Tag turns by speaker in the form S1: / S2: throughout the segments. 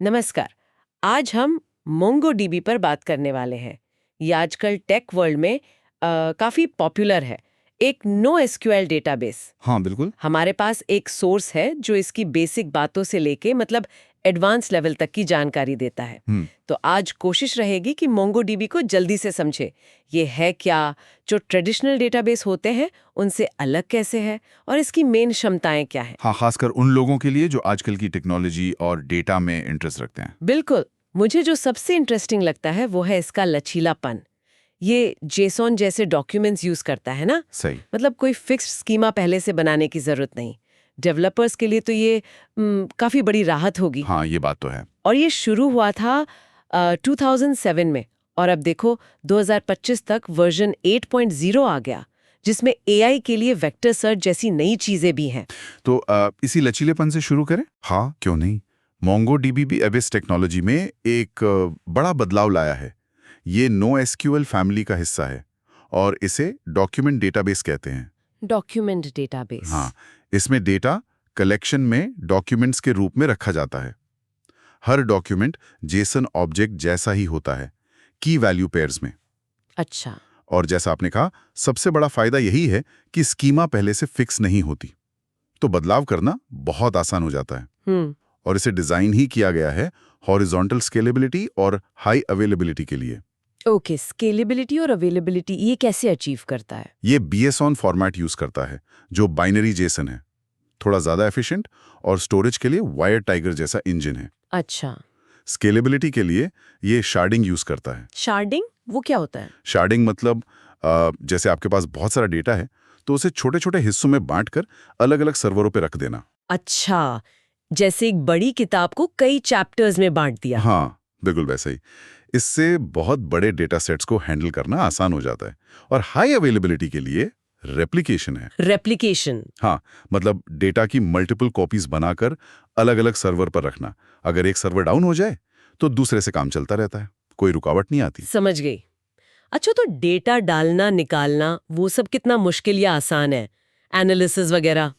S1: नमस्कार। आज हम मोंगोडीबी पर बात करने वाले हैं। ये आजकल टेक वर्ल्ड में काफ़ी पॉपुलर है। एक नो एसक्यूएल डेटाबेस।
S2: हाँ बिल्कुल।
S1: हमारे पास एक सोर्स है जो इसकी बेसिक बातों से लेके मतलब एडवांस लेवल तक की जानकारी देता है। तो आज कोशिश रहेगी कि मोंगोडीबी को जल्दी से समझे। ये है क्या, जो ट्रेडिशनल डेटाबेस होते हैं उनसे अलग कैसे है और इसकी मेन क्षमताएं क्या हैं।
S2: हाँ, खासकर उन लोगों के लिए जो आजकल की टेक्नोलॉजी और डेटा में इंटरेस्ट रखते हैं।
S1: बिल्कुल। मुझे जो सबसे इंटरेस्टिंग लगता है वो है इसका लचीलापन। ये जेसॉन जैसे डॉक्यूमेंट्स यूज करता है ना।
S2: सही।
S1: मतलब कोई फिक्स्ड स्कीमा पहले से बनाने की जरूरत नहीं। डेवलपर्स के लिए तो ये काफी बड़ी राहत होगी।
S2: हाँ, ये बात तो है।
S1: और ये शुरू हुआ था 2007 में और अब देखो 2025 तक वर्जन 8.0 आ गया, जिसमें एआई के लिए वेक्टर सर्च जैसी नई चीजें भी हैं।
S2: तो इसी लचीलेपन से शुरू करें। हाँ, क्यों नहीं। मोंगोडीबी भी अब इस टेक्नोलॉजी में एक बड़ा बदलाव लाया है। ये नो एसक्यूएल फैमिली का हिस्सा है और इसे डॉक्यूमेंट डेटाबेस कहते हैं।
S1: Document database.
S2: हाँ, इसमें डेटा कलेक्शन में डॉक्यूमेंट्स के रूप में रखा जाता है। हर डॉक्यूमेंट जेसन ऑब्जेक्ट जैसा ही होता है, की वैल्यू पेयर्स में।
S1: अच्छा।
S2: और जैसा आपने कहा, सबसे बड़ा फायदा यही है कि स्कीमा पहले से फिक्स नहीं होती, तो बदलाव करना बहुत आसान हो जाता है। और इसे डिजाइन ही किया गया है हॉरिजॉन्टल स्केलेबिलिटी और हाई अवेलेबिलिटी के लिए।
S1: ओके, स्केलेबिलिटी और अवेलेबिलिटी ये कैसे अचीव करता है?
S2: ये BSON फॉर्मेट यूज करता है, जो बाइनरी जेसन है। थोड़ा ज्यादा एफिशिएंट और स्टोरेज के लिए वायर टाइगर जैसा इंजन है।
S1: अच्छा।
S2: स्केलेबिलिटी के लिए ये शार्डिंग यूज करता है।
S1: शार्डिंग वो क्या होता है?
S2: शार्डिंग मतलब जैसे आपके पास बहुत सारा डेटा है, तो उसे छोटे छोटे हिस्सों में बांटकर अलग अलग सर्वरों पे रख देना।
S1: अच्छा, जैसे एक बड़ी किताब को कई चैप्टर्स में बांट दिया।
S2: हाँ, बिल्कुल वैसे ही। इससे बहुत बड़े डेटा सेट्स को हैंडल करना आसान हो जाता है। और हाई अवेलेबिलिटी के लिए रेप्लिकेशन है।
S1: रेप्लिकेशन।
S2: हाँ, मतलब डेटा की मल्टीपल कॉपीज बनाकर अलग अलग सर्वर पर रखना। अगर एक सर्वर डाउन हो जाए तो दूसरे से काम चलता रहता है, कोई रुकावट नहीं आती।
S1: समझ गई। अच्छा, तो डेटा डालना निकालना वो सब कितना मुश्किल या आसान है? एनालिसिस वगैरह?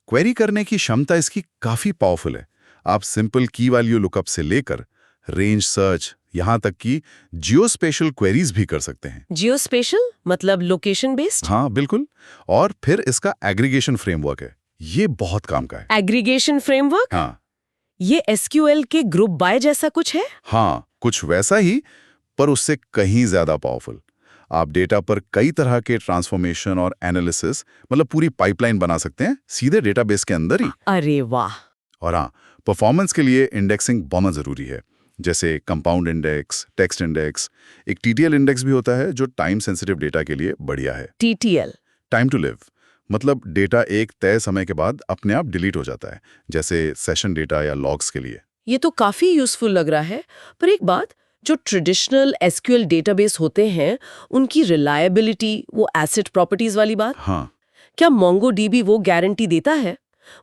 S2: क्वेरी करने की क्षमता इसकी काफी पावरफुल है। आप सिंपल की वैल्यू लुकअप से लेकर रेंज सर्च, यहां तक कि जियोस्पेशल क्वेरीज भी कर सकते हैं।
S1: जियोस्पेशल मतलब लोकेशन बेस्ड?
S2: हाँ बिल्कुल। और फिर इसका एग्रीगेशन फ्रेमवर्क है, ये बहुत काम का है।
S1: Aggregation framework?
S2: हाँ।
S1: ये एसक्यूएल के ग्रुप बाय जैसा कुछ है?
S2: हाँ, कुछ वैसा ही, पर उससे कहीं ज्यादा पावरफुल। आप डेटा पर कई तरह के ट्रांसफॉर्मेशन और एनालिसिस, मतलब पूरी पाइपलाइन बना सकते हैं सीधे डेटाबेस के अंदर ही।
S1: अरे वाह।
S2: और हाँ, परफॉर्मेंस के लिए इंडेक्सिंग बहुत जरूरी है, जैसे कंपाउंड इंडेक्स, टेक्स्ट इंडेक्स। एक TTL इंडेक्स भी होता है जो टाइम सेंसिटिव डेटा के लिए बढ़िया है।
S1: TTL?
S2: टाइम टू लिव मतलब डेटा एक तय समय के बाद अपने आप डिलीट हो जाता है, जैसे सेशन डेटा या लॉग्स के लिए।
S1: ये तो काफी यूजफुल लग रहा है। पर एक बात, जो ट्रेडिशनल एसक्यूएल डेटाबेस होते हैं उनकी रिलायबिलिटी, वो एसिड प्रॉपर्टीज वाली बात,
S2: हाँ,
S1: क्या मोंगोडीबी वो गारंटी देता है?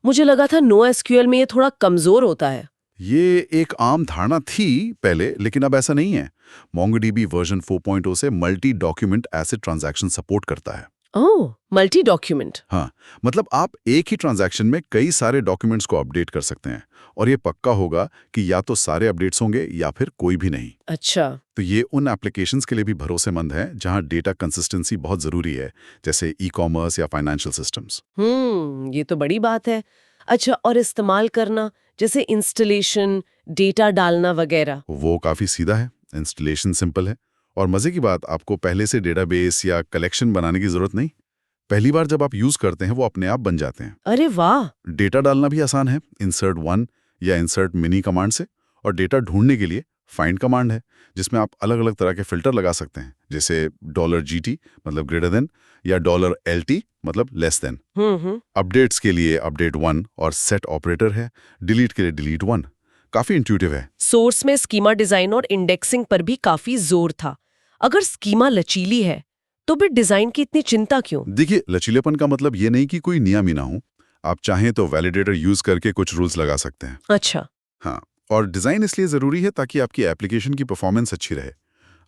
S1: मुझे लगा था नो एसक्यूएल में ये थोड़ा कमजोर होता है।
S2: ये एक आम धारणा थी पहले, लेकिन अब ऐसा नहीं है। MongoDB वर्जन 4.0 से multi document acid transaction support करता है।
S1: ओह, मल्टी डॉक्यूमेंट।
S2: हाँ, मतलब आप एक ही ट्रांजैक्शन में कई सारे डॉक्यूमेंट्स को अपडेट कर सकते हैं, और ये पक्का होगा कि या तो सारे अपडेट्स होंगे या फिर कोई भी नहीं।
S1: अच्छा।
S2: तो ये उन एप्लीकेशंस के लिए भी भरोसेमंद है जहां डेटा कंसिस्टेंसी बहुत जरूरी है, जैसे ई-कॉमर्स या फाइनेंशियल सिस्टम्स।
S1: ये तो बड़ी बात है। अच्छा, और इस्तेमाल करना, जैसे इंस्टॉलेशन, डेटा डालना वगैरह?
S2: वो काफी सीधा है, इंस्टॉलेशन सिंपल है, और मजे की बात, आपको पहले से डेटाबेस या कलेक्शन बनाने की जरूरत नहीं। पहली बार जब आप यूज करते हैं वो अपने आप बन जाते हैं।
S1: अरे वाह।
S2: डेटा डालना भी आसान है, इंसर्ट 1 या इंसर्ट मिनी कमांड से। और डेटा ढूंढने के लिए फाइंड कमांड है, जिसमें आप अलग अलग तरह के फिल्टर लगा सकते हैं, जैसे $GT मतलब ग्रेटर देन, या $LT मतलब लेस देन। अपडेट्स के लिए अपडेट 1 और सेट ऑपरेटर है, डिलीट के लिए डिलीट 1। काफी इंट्यूटिव है।
S1: सोर्स में स्कीमा डिजाइन और इंडेक्सिंग पर भी काफी जोर था। अगर स्कीमा लचीली है तो फिर डिजाइन की इतनी चिंता क्यों?
S2: देखिए, लचीलेपन का मतलब ये नहीं कि कोई नियम ही ना हो। आप चाहें तो वैलिडेटर यूज करके कुछ रूल्स लगा सकते हैं।
S1: अच्छा।
S2: हाँ, और डिजाइन इसलिए जरूरी है ताकि आपकी एप्लीकेशन की परफॉर्मेंस अच्छी रहे।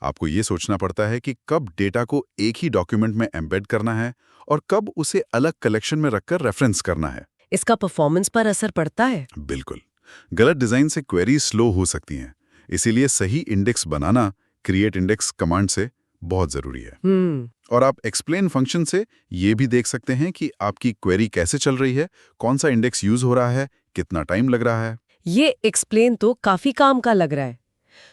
S2: आपको ये सोचना पड़ता है कि कब डेटा को एक ही डॉक्यूमेंट में एम्बेड करना है और कब उसे अलग कलेक्शन में रखकर रेफरेंस करना है।
S1: इसका परफॉर्मेंस पर असर पड़ता है?
S2: बिल्कुल। गलत डिजाइन से क्वेरी स्लो हो सकती हैं, इसीलिए सही इंडेक्स बनाना क्रिएट इंडेक्स कमांड से बहुत जरूरी है। और आप एक्सप्लेन फंक्शन से ये भी देख सकते हैं कि आपकी क्वेरी कैसे चल रही है, कौन सा इंडेक्स यूज हो रहा है, कितना टाइम लग रहा है।
S1: ये एक्सप्लेन तो काफी काम का लग रहा है।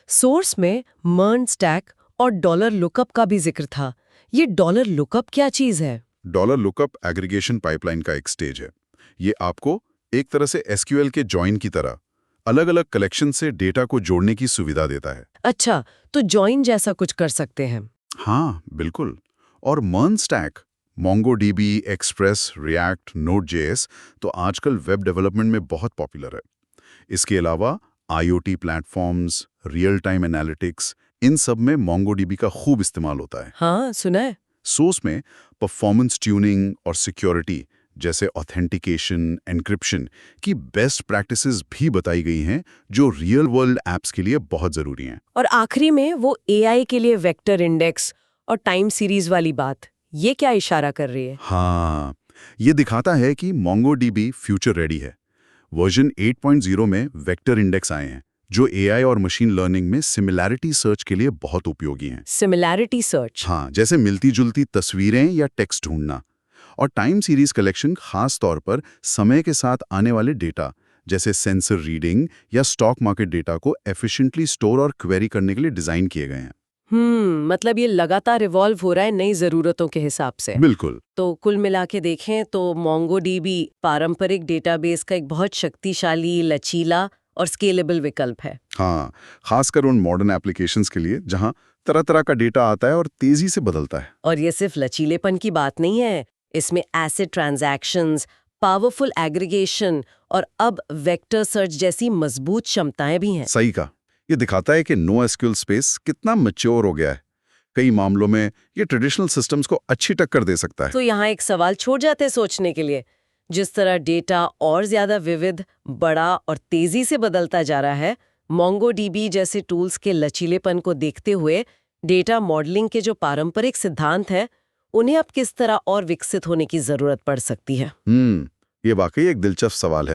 S1: सोर्स में मर्न स्टैक और डॉलर लुकअप का भी जिक्र था। ये डॉलर लुकअप क्या चीज है?
S2: डॉलर लुकअप एग्रीगेशन पाइपलाइन का एक स्टेज है। ये आपको एक तरह से एसक्यूएल के जॉइन की तरह अलग अलग कलेक्शन से डेटा को जोड़ने की सुविधा देता है।
S1: अच्छा, तो जॉइन जैसा कुछ कर सकते हैं।
S2: हाँ, बिल्कुल। और MERN stack, MongoDB, Express, React, Node JS तो आजकल वेब डेवलपमेंट में बहुत पॉपुलर है। इसके अलावा IoT platforms, real time analytics, इन सब में मोंगोडीबी का खूब इस्तेमाल होता है।
S1: हाँ, सुना है।
S2: सोर्स में परफॉर्मेंस ट्यूनिंग और सिक्योरिटी जैसे ऑथेंटिकेशन, एन्क्रिप्शन की बेस्ट प्रैक्टिसेस भी बताई गई हैं, जो रियल वर्ल्ड एप्स के लिए बहुत जरूरी हैं।
S1: और आखिरी में वो एआई के लिए वेक्टर इंडेक्स और टाइम सीरीज वाली बात, ये क्या इशारा कर रही है?
S2: हाँ, ये दिखाता है कि मोंगोडीबी फ्यूचर रेडी है। वर्जन 8.0 में वेक्टर इंडेक्स आए हैं, जो एआई और मशीन लर्निंग में सिमिलैरिटी सर्च के लिए बहुत उपयोगी हैं।
S1: Similarity search?
S2: हाँ, जैसे मिलती-जुलती तस्वीरें या टेक्स्ट ढूंढना। और टाइम सीरीज कलेक्शन खास तौर पर समय के साथ आने वाले डेटा जैसे सेंसर रीडिंग या स्टॉक मार्केट डेटा को एफिशिएंटली स्टोर और क्वेरी करने के लिए डिजाइन किए गए हैं।
S1: मतलब ये लगातार इवॉल्व हो रहा है नई जरूरतों के हिसाब से।
S2: बिल्कुल।
S1: तो कुल मिला के देखें तो मोंगोडीबी पारंपरिक डेटाबेस का एक बहुत शक्तिशाली, लचीला और स्केलेबल विकल्प है।
S2: हाँ, खासकर उन मॉडर्न एप्लीकेशंस के लिए जहां तरह तरह का डेटा आता है और तेजी से बदलता है।
S1: और ये सिर्फ लचीलेपन की बात नहीं है, इसमें एसिड ट्रांजैक्शंस, पावरफुल एग्रीगेशन और अब वेक्टर सर्च जैसी मजबूत क्षमताएं भी हैं।
S2: सही कहा। ये दिखाता है कि नो एसक्यूएल स्पेस कितना मैच्योर हो गया है। कई मामलों में ये ट्रेडिशनल सिस्टम्स को अच्छी टक्कर दे सकता है।
S1: तो यहाँ एक सवाल छोड़ जाते हैं सोचने के लिए। जिस तरह डेटा और ज्यादा विविध, बड़ा और तेजी से बदलता जा रहा है, मोंगोडीबी जैसे टूल्स के लचीलेपन को देखते हुए डेटा मॉडलिंग के जो पारंपरिक सिद्धांत हैं, उन्हें अब किस तरह और विकसित होने की जरूरत पड़ सकती है?
S2: ये वाकई एक दिलचस्प सवाल है।